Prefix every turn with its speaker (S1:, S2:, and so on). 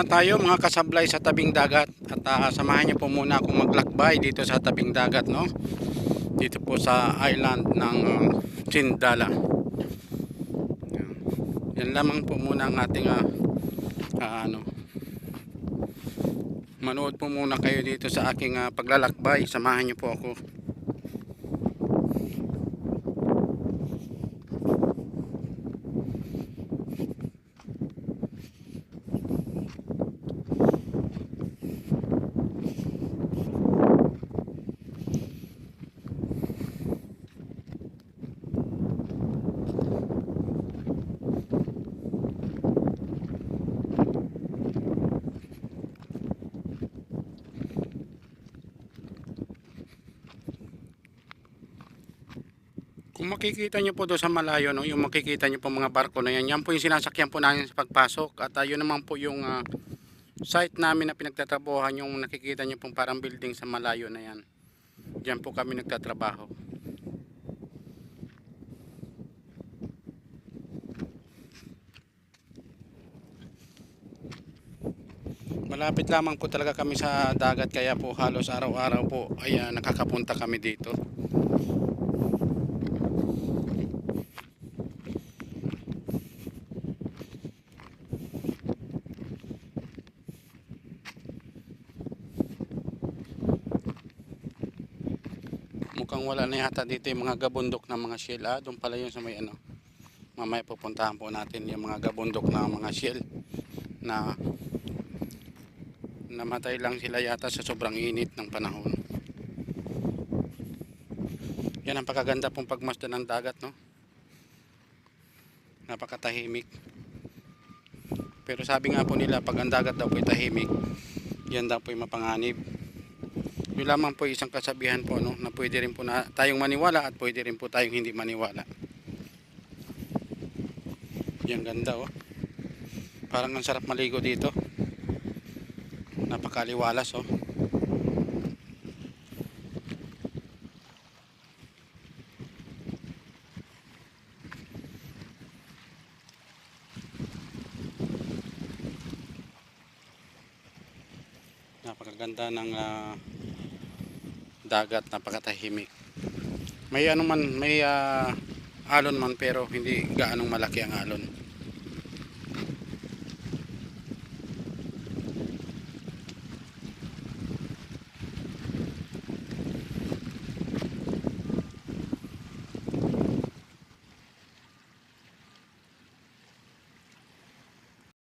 S1: muna tayo mga kasablay sa tabing dagat at samahan niyo po muna akong maglakbay dito sa tabing dagat, no? Dito po sa island ng Sindala. Yan lamang po muna ang ating manood po muna kayo dito sa aking paglalakbay. Samahan niyo po ako. Kung makikita nyo po doon sa malayo, no, yung makikita nyo po mga barko na yan, yan po yung sinasakyan po namin sa pagpasok. At yun naman po yung site namin na pinagtatrabahohan, yung nakikita nyo pong parang building sa malayo na yan. Diyan po kami nagtatrabaho. Malapit lamang po talaga kami sa dagat, kaya po halos araw-araw po ay nakakapunta kami dito. Mukhang wala na yata dito yung mga gabundok ng mga shell. Doon pala yun sa may mamaya pupuntahan po natin yung mga gabundok ng mga shell na namatay lang sila yata sa sobrang init ng panahon. Yan ang pagkaganda pong pagmasdan ng dagat, no? Napakatahimik. Pero sabi nga po nila, pag ang dagat daw po ay tahimik, yan daw po ay mapanganib. Yun lamang po isang kasabihan po, no, na pwede rin po na tayong maniwala at pwede rin po tayong hindi maniwala. Yan ganda, oh. Parang ang sarap maligo dito. Napakaliwalas, oh. Napakaganda ng dagat, napakatahimik. May may alon man pero hindi gaanong malaki ang alon.